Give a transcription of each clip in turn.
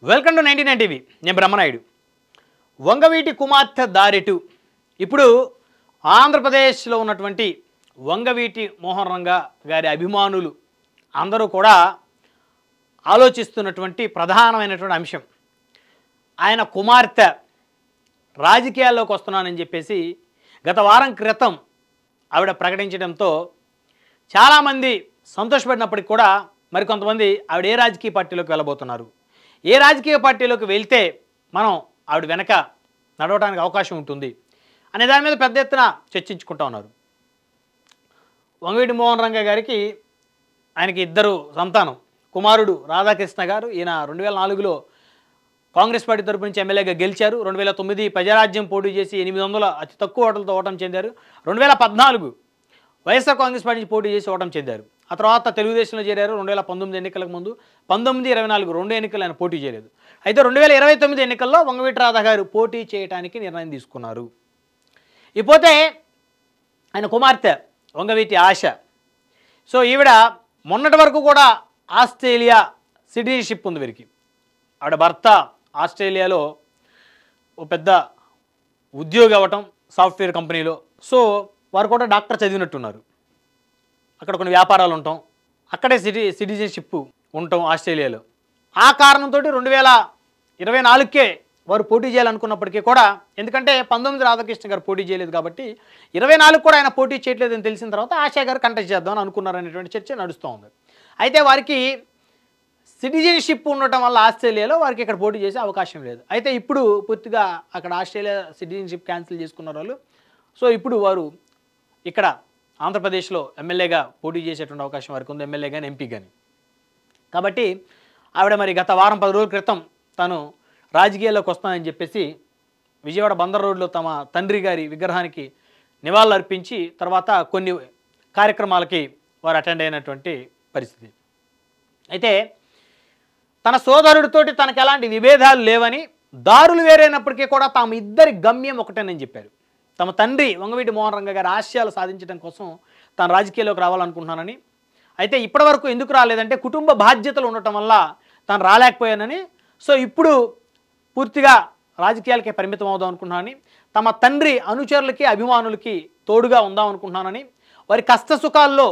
Welcome to 99 TV. నేను బ్రహ్మనాయుడు. వంగవీటి కుమార్తె దారిటు ఇప్పుడు ఆంధ్రప్రదేశ్లో ఉన్నటువంటి వంగవీటి మోహన్ రంగా గారి అభిమానులు అందరూ కూడా ఆలోచిస్తున్నటువంటి ప్రధానమైనటువంటి అంశం, ఆయన కుమార్తె రాజకీయాల్లోకి వస్తున్నానని చెప్పేసి గత వారం క్రితం ఆవిడ ప్రకటించడంతో చాలామంది సంతోషపడినప్పటికీ కూడా మరికొంతమంది ఆవిడ ఏ రాజకీయ పార్టీలోకి వెళ్ళబోతున్నారు, ఏ రాజకీయ పార్టీలోకి వెళ్తే మనం ఆవిడ వెనక నడవడానికి అవకాశం ఉంటుంది అనే దాని మీద పెద్ద ఎత్తున చర్చించుకుంటూ ఉన్నారు. వంగవీటి మోహన్ రంగా గారికి ఆయనకి ఇద్దరు సంతానం, కుమారుడు రాధాకృష్ణ గారు. ఈయన 2004లో కాంగ్రెస్ పార్టీ తరపు నుంచి ఎమ్మెల్యేగా గెలిచారు. 2009 ప్రజారాజ్యం పోటీ చేసి 800 అతి తక్కువ ఓట్లతో ఓటమి చెందారు. 2014 వైఎస్ఆర్ కాంగ్రెస్ పార్టీ నుంచి పోటీ చేసి ఓటమి చెందారు. ఆ తర్వాత తెలుగుదేశంలో చేరారు. 2019 ఎన్నికలకు ముందు 19, 24 రెండు ఎన్నికలు ఆయన పోటీ చేయలేదు. అయితే 2029 ఎన్నికల్లో వంగవీటి రాధా గారు పోటీ చేయడానికి నిర్ణయం తీసుకున్నారు. ఇకపోతే ఆయన కుమార్తె వంగవీటి ఆశ. సో ఈవిడ మొన్నటి వరకు కూడా ఆస్ట్రేలియా సిటిజన్షిప్ ఉంది వీరికి. ఆవిడ భర్త ఆస్ట్రేలియాలో ఓ పెద్ద ఉద్యోగి అవ్వటం సాఫ్ట్వేర్ కంపెనీలో. సో వారు కూడా డాక్టర్ చదివినట్టున్నారు. అక్కడ కొన్ని వ్యాపారాలు ఉంటాం, అక్కడే సిటిజన్షిప్ ఉంటాం ఆస్ట్రేలియాలో. ఆ కారణంతో 2024కే వారు పోటీ చేయాలనుకున్నప్పటికీ కూడా, ఎందుకంటే 19 రాధాకృష్ణ గారు పోటీ చేయలేదు కాబట్టి 24 కూడా ఆయన పోటీ చేయట్లేదని తెలిసిన తర్వాత ఆశా గారు కంటెస్ట్ చేద్దామని అనుకున్నారనేటువంటి చర్చ నడుస్తూ ఉంది. అయితే వారికి సిటిజన్షిప్ ఉండటం వల్ల ఆస్ట్రేలియాలో వారికి ఇక్కడ పోటీ చేసే అవకాశం లేదు. అయితే ఇప్పుడు పూర్తిగా అక్కడ ఆస్ట్రేలియా సిటిజన్షిప్ క్యాన్సిల్ చేసుకున్నారు వాళ్ళు. సో ఇప్పుడు వారు ఇక్కడ ఆంధ్రప్రదేశ్లో ఎమ్మెల్యేగా పోటీ చేసేటువంటి అవకాశం వారికి ఉంది, ఎమ్మెల్యే కానీ ఎంపీ కానీ. కాబట్టి ఆవిడ మరి గత వారం 10 రోజుల క్రితం తను రాజకీయాల్లోకి వస్తానని చెప్పేసి విజయవాడ బందర్ రోడ్లో తమ తండ్రి గారి విగ్రహానికి నివాళులు అర్పించి తర్వాత కొన్ని కార్యక్రమాలకి వారు అటెండ్ అయినటువంటి పరిస్థితి. అయితే తన సోదరుడితోటి తనకు ఎలాంటి విభేదాలు లేవని, దారులు వేరైనప్పటికీ కూడా తాము ఇద్దరి గమ్యం ఒకటేనని చెప్పారు. తమ తండ్రి వంగవీటి మోహన్ రంగా గారి ఆశయాలు సాధించడం కోసం తాను రాజకీయాల్లోకి రావాలనుకుంటున్నానని, అయితే ఇప్పటివరకు ఎందుకు రాలేదంటే కుటుంబ బాధ్యతలు ఉండటం వల్ల తాను రాలేకపోయానని, సో ఇప్పుడు పూర్తిగా రాజకీయాలకే పరిమితం అవుదాం అనుకుంటున్నానని, తమ తండ్రి అనుచరులకి అభిమానులకి తోడుగా ఉందాం అనుకుంటున్నానని, వారి కష్ట సుఖాల్లో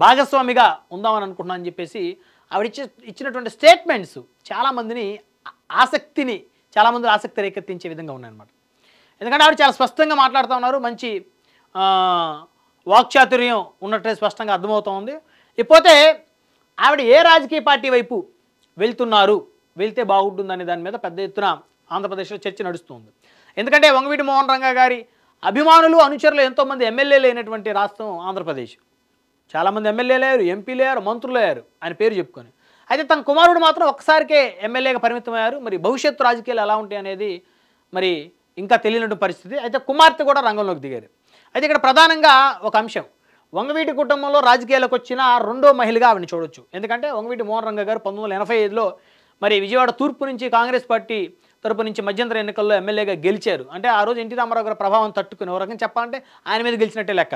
భాగస్వామిగా ఉందామని అనుకుంటున్నానని చెప్పేసి ఆవిడ ఇచ్చినటువంటి స్టేట్మెంట్స్ చాలామందిని ఆసక్తి రేకెత్తించే విధంగా ఉన్నాయన్నమాట. ఎందుకంటే ఆవిడ చాలా స్పష్టంగా మాట్లాడుతూ ఉన్నారు, మంచి వాక్చాతుర్యం ఉన్నట్టే స్పష్టంగా అర్థమవుతూ ఉంది. ఇకపోతే ఆవిడ ఏ రాజకీయ పార్టీ వైపు వెళ్తే బాగుంటుందనే దాని మీద పెద్ద ఎత్తున ఆంధ్రప్రదేశ్లో చర్చ నడుస్తుంది. ఎందుకంటే వంగవీటి మోహన్ రంగా గారి అభిమానులు అనుచరులు ఎంతోమంది ఎమ్మెల్యేలు అయినటువంటి రాష్ట్రం ఆంధ్రప్రదేశ్. చాలామంది ఎమ్మెల్యేలు అయ్యారు, ఎంపీలు అయ్యారు, మంత్రులు అయ్యారు ఆయన పేరు చెప్పుకొని. అయితే తన కుమారుడు మాత్రం ఒక్కసారికే ఎమ్మెల్యేగా పరిమితమయ్యారు. మరి భవిష్యత్తు రాజకీయాలు ఎలా ఉంటాయి అనేది మరి ఇంకా తెలియనటువంటి పరిస్థితి. అయితే కుమార్తె కూడా రంగంలోకి దిగారు. అయితే ఇక్కడ ప్రధానంగా ఒక అంశం, వంగవీటి కుటుంబంలో రాజకీయాలకు వచ్చిన రెండో మహిళగా ఆవిడని చూడొచ్చు. ఎందుకంటే వంగవీటి మోహన్ రంగా గారు 1985లో మరి విజయవాడ తూర్పు నుంచి కాంగ్రెస్ పార్టీ తరపు నుంచి మధ్యంతర ఎన్నికల్లో ఎమ్మెల్యేగా గెలిచారు. అంటే ఆ రోజు ఎన్టీ రామారావు గారి ప్రభావం తట్టుకుని ఒక రకంగా చెప్పాలంటే ఆయన మీద గెలిచినట్టే లెక్క.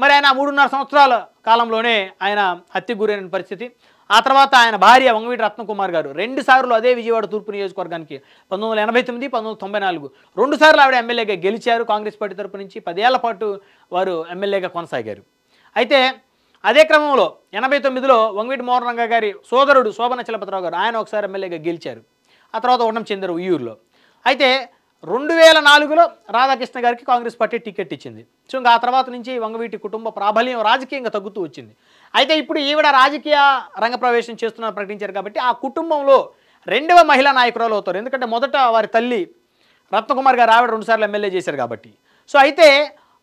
మరి ఆయన 3.5 సంవత్సరాల కాలంలోనే ఆయన హత్యకు గురైన పరిస్థితి. ఆ తర్వాత ఆయన భార్య వంగవీటి రత్నకుమార్ గారు 2 సార్లు అదే విజయవాడ తూర్పు నియోజకవర్గానికి 1989, 1994 2 సార్లు ఆవిడ ఎమ్మెల్యేగా గెలిచారు. కాంగ్రెస్ పార్టీ తరపు నుంచి 10 ఏళ్ల పాటు వారు ఎమ్మెల్యేగా కొనసాగారు. అయితే అదే క్రమంలో 89లో వంగవీటి మోహన్ రంగా గారి సోదరుడు శోభన చలపతిరావు గారు ఆయన ఒకసారి ఎమ్మెల్యేగా గెలిచారు. ఆ తర్వాత ఓటమి చెందారు ఉయ్యూరులో. అయితే 2004లో రాధాకృష్ణ గారికి కాంగ్రెస్ పార్టీ టికెట్ ఇచ్చింది. సో ఇంకా ఆ తర్వాత నుంచి వంగవీటి కుటుంబ ప్రాబల్యం రాజకీయంగా తగ్గుతూ వచ్చింది. అయితే ఇప్పుడు ఈవిడ రాజకీయ రంగప్రవేశం చేస్తున్న ప్రకటించారు కాబట్టి ఆ కుటుంబంలో 2వ మహిళా నాయకురాలు అవుతారు. ఎందుకంటే మొదట వారి తల్లి రత్నకుమార్ గారు ఆవిడ 2 సార్లు ఎమ్మెల్యే చేశారు కాబట్టి. సో అయితే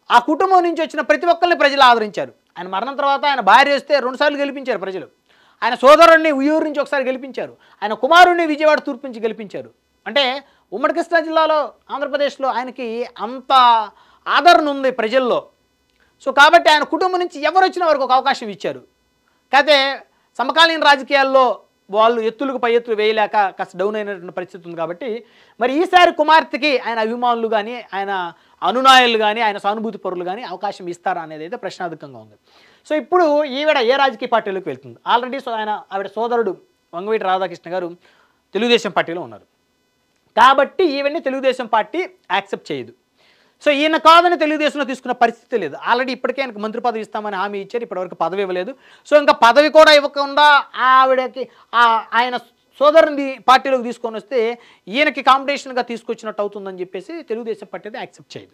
ఆ కుటుంబం నుంచి వచ్చిన ప్రతి ఒక్కరిని ప్రజలు ఆదరించారు. ఆయన మరణం తర్వాత ఆయన భార్య వస్తే 2 సార్లు గెలిపించారు ప్రజలు. ఆయన సోదరుడిని ఉయ్యూరు నుంచి ఒకసారి గెలిపించారు. ఆయన కుమారుడిని విజయవాడ తూర్పు నుంచి గెలిపించారు. అంటే ఉమ్మడి కృష్ణా జిల్లాలో ఆంధ్రప్రదేశ్లో ఆయనకి అంత ఆదరణ ఉంది ప్రజల్లో. సో కాబట్టి ఆయన కుటుంబం నుంచి ఎవరు వచ్చినా వారికి ఒక అవకాశం ఇచ్చారు. కాకపోతే సమకాలీన రాజకీయాల్లో వాళ్ళు ఎత్తులకు పై ఎత్తులు వేయలేక కాస్త డౌన్ అయినటువంటి పరిస్థితి ఉంది. కాబట్టి మరి ఈసారి కుమార్తెకి ఆయన అభిమానులు కానీ, ఆయన అనునాయులు కానీ, ఆయన సానుభూతి పరులు కానీ అవకాశం ఇస్తారా అనేది అయితే ప్రశ్నార్థకంగా ఉంది. సో ఇప్పుడు ఈవిడ ఏ రాజకీయ పార్టీలోకి వెళ్తుంది? ఆల్రెడీ ఆవిడ సోదరుడు వంగవీటి రాధాకృష్ణ గారు తెలుగుదేశం పార్టీలో ఉన్నారు. కాబట్టి ఈవెన్ని తెలుగుదేశం పార్టీ యాక్సెప్ట్ చేయదు. సో ఈయన కాదని తెలుగుదేశంలో తీసుకున్న పరిస్థితి లేదు. ఆల్రెడీ ఇప్పటికే ఆయనకు మంత్రి పదవి ఇస్తామని హామీ ఇచ్చారు, ఇప్పటివరకు పదవి ఇవ్వలేదు. సో ఇంకా పదవి కూడా ఇవ్వకుండా ఆవిడకి ఆయన సోదరుని పార్టీలోకి తీసుకొని వస్తే ఈయనకి కాంపిటీషన్గా తీసుకొచ్చినట్టు అవుతుందని చెప్పేసి తెలుగుదేశం పార్టీ అయితే యాక్సెప్ట్ చేయదు.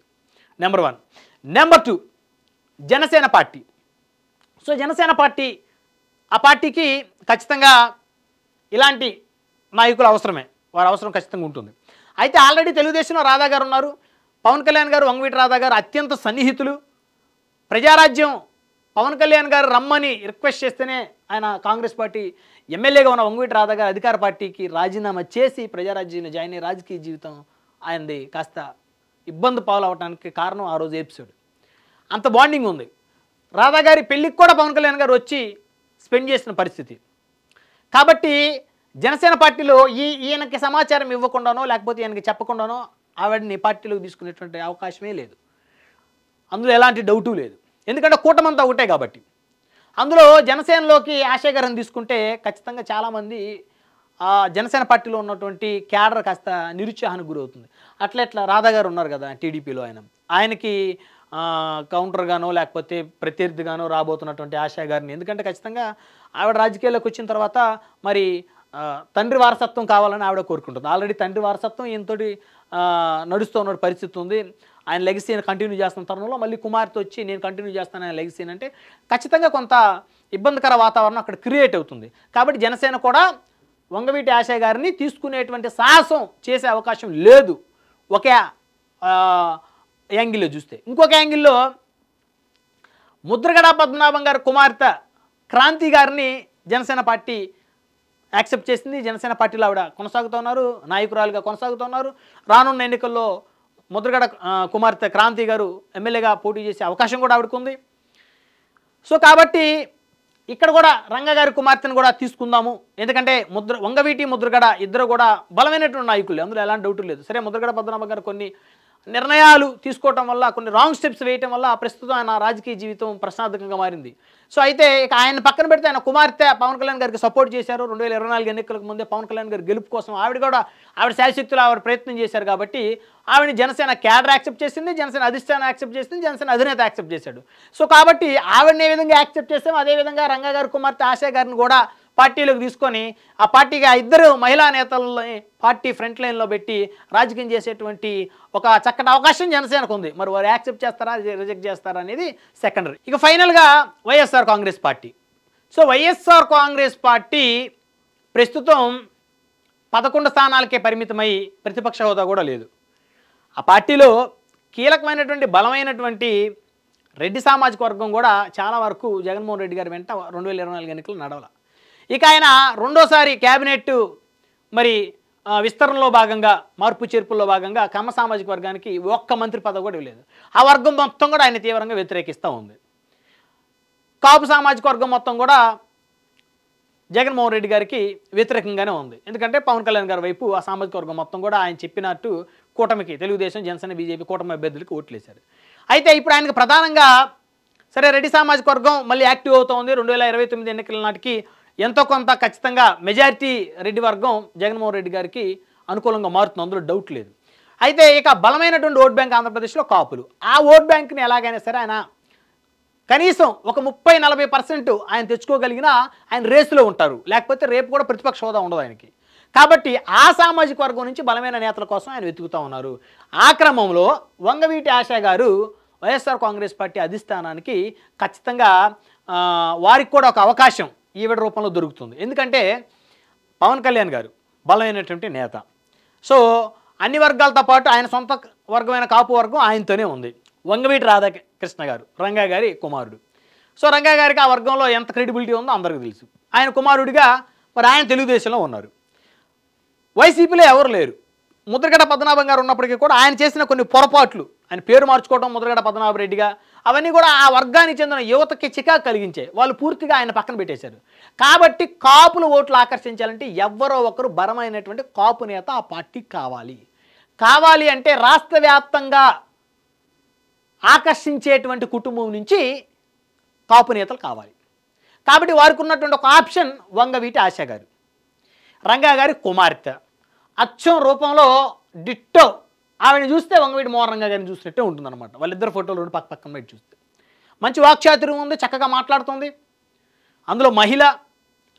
Number 1. Number 2, Janasena party. So Janasena party, ఆ పార్టీకి ఖచ్చితంగా ఇలాంటి నాయకులు అవసరమే, వారి అవసరం ఖచ్చితంగా ఉంటుంది. అయితే ఆల్రెడీ తెలుగుదేశంలో రాధా గారు ఉన్నారు. పవన్ కళ్యాణ్ గారు, వంగవీటి రాధా గారు అత్యంత సన్నిహితులు. ప్రజారాజ్యం పవన్ కళ్యాణ్ గారు రమ్మని రిక్వెస్ట్ చేస్తేనే ఆయన కాంగ్రెస్ పార్టీ ఎమ్మెల్యేగా ఉన్న వంగవీటి రాధా గారు అధికార పార్టీకి రాజీనామా చేసి ప్రజారాజ్యంలో జాయిన్ అయ్యి రాజకీయ జీవితం ఆయనది కాస్త ఇబ్బంది పాలవడానికి కారణం ఆ రోజు ఎపిసోడ్. అంత బాండింగ్ ఉంది. రాధా గారి పెళ్ళికి కూడా పవన్ కళ్యాణ్ గారు వచ్చి స్పెండ్ చేసిన పరిస్థితి. కాబట్టి జనసేన పార్టీలో ఈయనకి సమాచారం ఇవ్వకుండానో లేకపోతే ఈయనకి చెప్పకుండానో ఆవిడని పార్టీలోకి తీసుకునేటువంటి అవకాశమే లేదు. అందులో ఎలాంటి డౌటు లేదు. ఎందుకంటే కూటమంతా ఒకటే కాబట్టి. అందులో జనసేనలోకి ఆశయ గారిని తీసుకుంటే ఖచ్చితంగా చాలామంది జనసేన పార్టీలో ఉన్నటువంటి క్యాడర్ కాస్త నిరుత్సాహానికి గురవుతుంది. అట్లా రాధా గారు ఉన్నారు కదా టీడీపీలో, ఆయనకి కౌంటర్గానో లేకపోతే ప్రత్యర్థిగానో రాబోతున్నటువంటి ఆశయ గారిని, ఎందుకంటే ఖచ్చితంగా ఆవిడ రాజకీయాల్లోకి వచ్చిన తర్వాత మరి తండ్రి వారసత్వం కావాలని ఆవిడ కోరుకుంటుంది. ఆల్రెడీ తండ్రి వారసత్వం ఈయనతోటి నడుస్తూ ఉన్న పరిస్థితి ఉంది. ఆయన లెగసీని కంటిన్యూ చేస్తున్న తరుణంలో మళ్ళీ కుమార్తె వచ్చి నేను కంటిన్యూ చేస్తాను ఆయన లెగసీని అంటే ఖచ్చితంగా కొంత ఇబ్బందికర వాతావరణం అక్కడ క్రియేట్ అవుతుంది. కాబట్టి జనసేన కూడా వంగవీటి ఆశయ గారిని తీసుకునేటువంటి సాహసం చేసే అవకాశం లేదు ఒక యాంగిల్లో చూస్తే. ఇంకొక యాంగిల్లో ముద్రగడ పద్మనాభం గారి కుమార్తె క్రాంతి గారిని జనసేన పార్టీ యాక్సెప్ట్ చేసింది. జనసేన పార్టీలో ఆవిడ కొనసాగుతున్నారు, నాయకురాలుగా కొనసాగుతున్నారు. రానున్న ఎన్నికల్లో ముద్రగడ కుమార్తె క్రాంతి గారు ఎమ్మెల్యేగా పోటీ చేసే అవకాశం కూడా ఆవిడకు ఉంది. సో కాబట్టి ఇక్కడ కూడా రంగా గారి కుమార్తెను కూడా తీసుకుందాము, ఎందుకంటే వంగవీటి ముద్రగడ ఇద్దరు కూడా బలమైనటువంటి నాయకులు, అందులో ఎలాంటి డౌట్ లేదు. సరే ముద్రగడ పద్మనాభం గారు కొన్ని నిర్ణయాలు తీసుకోవటం వల్ల, కొన్ని రాంగ్ స్టెప్స్ వేయటం వల్ల ప్రస్తుతం ఆయన రాజకీయ జీవితం ప్రశ్నార్థకంగా మారింది. సో అయితే ఇక ఆయన పక్కన పెడితే ఆయన కుమార్తె పవన్ కళ్యాణ్ గారికి సపోర్ట్ చేశారు. 2024 ఎన్నికలకు ముందే పవన్ కళ్యాణ్ గారి గెలుపు కోసం ఆవిడ శాయశక్తులు ఆవిడ ప్రయత్నం చేశారు. కాబట్టి ఆవిడని జనసేన క్యాడర్ యాక్సెప్ట్ చేసింది, జనసేన అధిష్టానం యాక్సెప్ట్ చేసింది, జనసేన అధినేత యాక్సెప్ట్ చేశాడు. సో కాబట్టి ఆవిడని ఏ విధంగా యాక్సెప్ట్ చేస్తామో అదేవిధంగా రంగా గారి కుమార్తె ఆశయ గారిని కూడా పార్టీలోకి తీసుకొని ఆ పార్టీకి ఆ ఇద్దరు మహిళా నేతలని పార్టీ ఫ్రంట్ లైన్లో పెట్టి రాజకీయం చేసేటువంటి ఒక చక్కటి అవకాశం జనసేనకు ఉంది. మరి వారు యాక్సెప్ట్ చేస్తారా, రిజెక్ట్ చేస్తారా అనేది సెకండరీ. ఇక ఫైనల్గా YSR Congress party. So YSR Congress party ప్రస్తుతం 11 స్థానాలకే పరిమితమై ప్రతిపక్ష హోదా కూడా లేదు. ఆ పార్టీలో కీలకమైనటువంటి బలమైనటువంటి రెడ్డి సామాజిక వర్గం కూడా చాలా వరకు జగన్మోహన్ రెడ్డి గారి వెంట 2024 ఎన్నికలు నడవల. ఇక ఆయన రెండోసారి క్యాబినెట్ మరి విస్తరణలో భాగంగా, మార్పు చేర్పుల్లో భాగంగా కమ్మ సామాజిక వర్గానికి ఒక్క మంత్రి పదవి కూడా ఇవ్వలేదు. ఆ వర్గం మొత్తం కూడా ఆయన తీవ్రంగా వ్యతిరేకిస్తూ ఉంది. కాపు సామాజిక వర్గం మొత్తం కూడా జగన్మోహన్ రెడ్డి గారికి వ్యతిరేకంగానే ఉంది. ఎందుకంటే పవన్ కళ్యాణ్ గారి వైపు ఆ సామాజిక వర్గం మొత్తం కూడా ఆయన చెప్పినట్టు కూటమికి, తెలుగుదేశం, జనసేన, బీజేపీ కూటమి అభ్యర్థులకు ఓట్లేశారు. అయితే ఇప్పుడు ఆయనకు ప్రధానంగా సరే రెడ్డి సామాజిక వర్గం మళ్ళీ యాక్టివ్ అవుతూ ఉంది. 2029 ఎన్నికల నాటికి ఎంతో కొంత ఖచ్చితంగా మెజారిటీ రెడ్డి వర్గం జగన్మోహన్ రెడ్డి గారికి అనుకూలంగా మారుతుంది, అందులో డౌట్ లేదు. అయితే ఇక బలమైనటువంటి ఓట్ బ్యాంక్ ఆంధ్రప్రదేశ్లో కాపులు. ఆ ఓట్ బ్యాంక్ని ఎలాగైనా సరే ఆయన కనీసం ఒక 30-40% ఆయన తెచ్చుకోగలిగినా ఆయన రేసులో ఉంటారు. లేకపోతే రేపు కూడా ప్రతిపక్ష హోదా ఉండదు ఆయనకి. కాబట్టి ఆ సామాజిక వర్గం నుంచి బలమైన నేతల కోసం ఆయన వెతుకుతూ ఉన్నారు. ఆ క్రమంలో వంగవీటి ఆశయ గారు వైఎస్ఆర్ కాంగ్రెస్ పార్టీ అధిష్టానానికి ఖచ్చితంగా వారికి కూడా ఒక అవకాశం ఈవిడ రూపంలో దొరుకుతుంది. ఎందుకంటే పవన్ కళ్యాణ్ గారు బలమైనటువంటి నేత. సో అన్ని వర్గాలతో పాటు ఆయన సొంత వర్గమైన కాపు వర్గం ఆయనతోనే ఉంది. వంగవీటి రాధాకృష్ణ గారు రంగా గారి కుమారుడు. సో రంగా గారికి ఆ వర్గంలో ఎంత క్రెడిబిలిటీ ఉందో అందరికీ తెలుసు. ఆయన కుమారుడిగా మరి ఆయన తెలుగుదేశంలో ఉన్నారు. వైసీపీలో ఎవరు లేరు. ముద్రగడ పద్మనాభం గారు ఉన్నప్పటికీ కూడా ఆయన చేసిన కొన్ని పొరపాట్లు, ఆయన పేరు మార్చుకోవడం ముద్రగడ పద్మనాభ రెడ్డిగా, అవన్నీ కూడా ఆ వర్గానికి చెందిన యువతకి చికాకు కలిగించాయి. వాళ్ళు పూర్తిగా ఆయన పక్కన పెట్టేశారు. కాబట్టి కాపులు ఓట్లు ఆకర్షించాలంటే ఎవరో ఒకరు బలమైనటువంటి కాపు నేత ఆ పార్టీకి కావాలి అంటే రాష్ట్ర వ్యాప్తంగా ఆకర్షించేటువంటి కుటుంబం నుంచి కాపు నేతలు కావాలి. కాబట్టి వారికి ఉన్నటువంటి ఒక ఆప్షన్ వంగవీటి ఆశ గారు. రంగా గారి కుమార్తె. అచ్చం రూపంలో డిట్టో. ఆవిడని చూస్తే వంగవీటి మోహన్ రంగా గారిని చూసినట్టే ఉంటుందన్నమాట. వాళ్ళిద్దరు ఫోటోలు రెండు పక్క పక్కన పెట్టి చూస్తే. మంచి వాక్చాతుర్యం ఉంది, చక్కగా మాట్లాడుతుంది. అందులో మహిళ,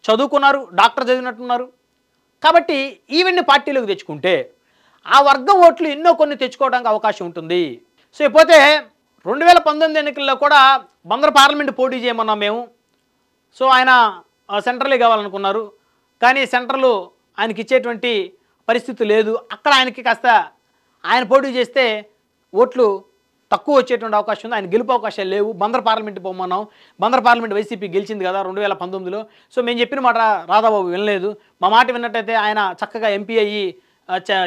చదువుకున్నారు, డాక్టర్ చదివినట్టున్నారు. కాబట్టి ఈవెన్ని పార్టీలోకి తెచ్చుకుంటే ఆ వర్గం ఓట్లు ఎన్నో కొన్ని తెచ్చుకోవడానికి అవకాశం ఉంటుంది. సో ఇకపోతే 2019 ఎన్నికల్లో కూడా బందర్ పార్లమెంటు పోటీ చేయమన్నాం మేము. సో ఆయన సెంట్రలే కావాలనుకున్నారు. కానీ సెంట్రల్ ఆయనకి ఇచ్చేటువంటి పరిస్థితి లేదు. అక్కడ ఆయనకి కాస్త ఆయన పోటీ చేస్తే ఓట్లు తక్కువ వచ్చేటువంటి అవకాశం ఉంది. ఆయన గెలుపు అవకాశాలు లేవు. బందర్ పార్లమెంట్ పోమన్నాం. బందర్ పార్లమెంట్ వైసీపీ గెలిచింది కదా 2019లో. సో మేము చెప్పిన మాట రాధాబాబు వినలేదు. మా మాట విన్నట్టయితే ఆయన చక్కగా ఎంపీ అయ్యి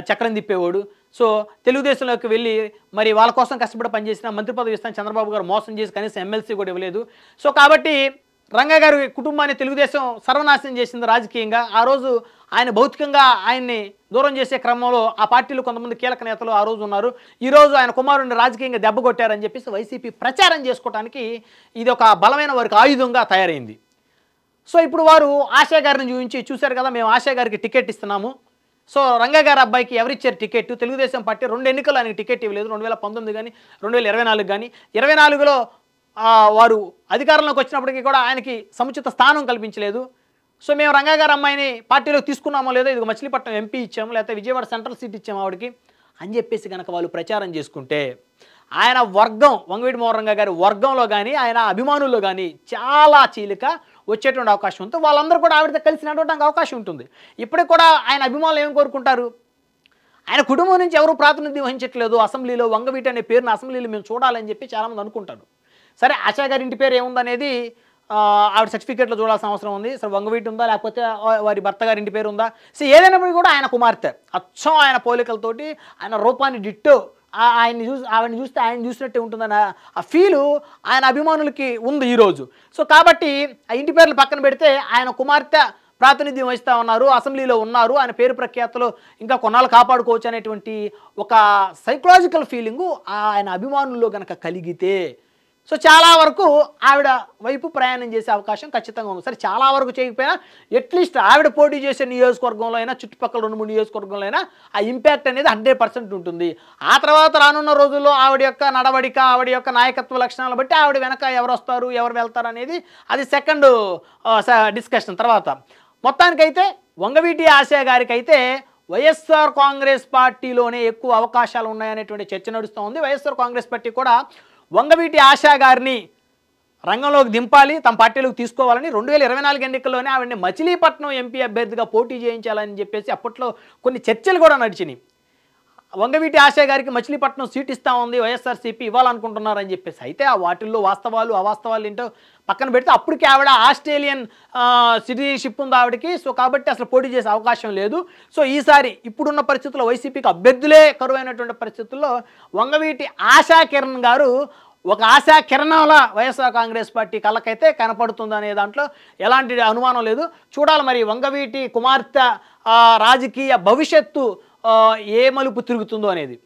చక్రం తిప్పేవాడు. సో తెలుగుదేశంలోకి వెళ్ళి మరి వాళ్ళ కోసం కష్టపడి పనిచేసిన మంత్రి పదవి ఇస్తాను చంద్రబాబు గారు మోసం చేసి కనీసం ఎమ్మెల్సీ కూడా ఇవ్వలేదు. సో కాబట్టి రంగా గారి కుటుంబాన్ని తెలుగుదేశం సర్వనాశనం చేసింది రాజకీయంగా. ఆ రోజు ఆయన భౌతికంగా ఆయన్ని దూరం చేసే క్రమంలో ఆ పార్టీలో కొంతమంది కీలక నేతలు ఆ రోజు ఉన్నారు. ఈరోజు ఆయన కుమారుడిని రాజకీయంగా దెబ్బ కొట్టారని చెప్పేసి వైసీపీ ప్రచారం చేసుకోవడానికి ఇది ఒక బలమైన వారికి ఆయుధంగా తయారైంది. సో ఇప్పుడు వారు ఆశా గారిని చూశారు కదా, మేము ఆశా గారికి టికెట్ ఇస్తున్నాము. సో రంగా గారి అబ్బాయికి ఎవరిచ్చారు టికెట్? తెలుగుదేశం పార్టీ 2 ఎన్నికల్లో ఆయనకి టికెట్ ఇవ్వలేదు. 2019 కానీ 2024 కానీ 24లో వారు అధికారంలోకి వచ్చినప్పటికీ కూడా ఆయనకి సముచిత స్థానం కల్పించలేదు. సో మేము రంగా గారి అమ్మాయిని పార్టీలోకి తీసుకున్నామో లేదో, ఇది మచిలీపట్నం ఎంపీ ఇచ్చాము, లేకపోతే విజయవాడ సెంట్రల్ సీట్ ఇచ్చాము ఆవిడకి అని చెప్పేసి కనుక వాళ్ళు ప్రచారం చేసుకుంటే ఆయన వర్గం, వంగవీటి మోహన్ రంగా గారి వర్గంలో కానీ ఆయన అభిమానుల్లో కానీ చాలా చీలిక వచ్చేటువంటి అవకాశం ఉంటుంది. వాళ్ళందరూ కూడా ఆవిడతో కలిసి నడవడానికి అవకాశం ఉంటుంది. ఇప్పటికి కూడా ఆయన అభిమానులు ఏం కోరుకుంటారు? ఆయన కుటుంబం నుంచి ఎవరు ప్రాతినిధ్యం వహించట్లేదు అసెంబ్లీలో, వంగవీటి అనే పేరును అసెంబ్లీలో మేము చూడాలని చెప్పి చాలామంది అనుకుంటారు. సరే ఆశా గారి ఇంటి పేరు ఏముందనేది ఆవిడ సర్టిఫికేట్లో చూడాల్సిన అవసరం ఉంది. సరే వంగవీటి ఉందా లేకపోతే వారి భర్త గారి ఇంటి పేరు ఉందా? సో ఏదైనప్పటికీ కూడా ఆయన కుమార్తె అచ్చం ఆయన పోలికలతోటి ఆయన రూపాన్ని డిట్టో ఆవిడని చూస్తే ఆయన చూసినట్టే ఉంటుందన్న ఆ ఫీలు ఆయన అభిమానులకి ఉంది ఈరోజు. సో కాబట్టి ఆ ఇంటి పేర్లు పక్కన పెడితే ఆయన కుమార్తె ప్రాతినిధ్యం వహిస్తూ ఉన్నారు, అసెంబ్లీలో ఉన్నారు, ఆయన పేరు ప్రఖ్యాతలు ఇంకా కొన్నాళ్ళు కాపాడుకోవచ్చు అనేటువంటి ఒక సైకలాజికల్ ఫీలింగు ఆయన అభిమానుల్లో కనుక కలిగితే సో చాలా వరకు ఆవిడ వైపు ప్రయాణం చేసే అవకాశం ఖచ్చితంగా ఉంది. సరే చాలా వరకు చేయకపోయినా అట్లీస్ట్ ఆవిడ పోటీ చేసే నియోజకవర్గంలో అయినా, చుట్టుపక్కల 2-3 నియోజకవర్గంలో అయినా ఆ ఇంపాక్ట్ అనేది 100% ఉంటుంది. ఆ తర్వాత రానున్న రోజుల్లో ఆవిడ యొక్క నడవడిక, ఆవిడ యొక్క నాయకత్వ లక్షణాలను బట్టి ఆవిడ వెనక ఎవరు వస్తారు, ఎవరు వెళ్తారు అనేది అది సెకండ్ డిస్కషన్ తర్వాత. మొత్తానికైతే వంగవీటి ఆశా గారికి అయితే వైఎస్ఆర్ కాంగ్రెస్ పార్టీలోనే ఎక్కువ అవకాశాలు ఉన్నాయనేటువంటి చర్చ నడుస్తూ ఉంది. వైఎస్ఆర్ కాంగ్రెస్ పార్టీ కూడా వంగవీటి ఆశా గారిని రంగంలోకి దింపాలి, తమ పార్టీలోకి తీసుకోవాలని 2024 ఎన్నికల్లోనే ఆవిడని మచిలీపట్నం ఎంపీ అభ్యర్థిగా పోటీ చేయించాలని చెప్పేసి అప్పట్లో కొన్ని చర్చలు కూడా నడిచినాయి. వంగవీటి ఆశా గారికి మచిలీపట్నం సీట్ ఇస్తా ఉంది వైఎస్ఆర్సీపీ ఇవ్వాలనుకుంటున్నారని చెప్పేసి. అయితే ఆ వాటిల్లో వాస్తవాలు అవాస్తవాలు ఏంటో పక్కన పెడితే అప్పటికి ఆవిడ ఆస్ట్రేలియన్ సిటిజన్షిప్ ఉంది ఆవిడకి. సో కాబట్టి అసలు పోటీ చేసే అవకాశం లేదు. సో ఈసారి ఇప్పుడున్న పరిస్థితుల్లో వైసీపీకి అభ్యర్థులే కరువైనటువంటి పరిస్థితుల్లో వంగవీటి ఆశా కిరణ్ గారు ఒక ఆశా కిరణంలా వైఎస్ఆర్ కాంగ్రెస్ పార్టీ కళ్ళకైతే కనపడుతుంది అనే దాంట్లో ఎలాంటి అనుమానం లేదు. చూడాలి మరి వంగవీటి కుమార్తె రాజకీయ భవిష్యత్తు ఏ మలుపు తిరుగుతుందో అనేది.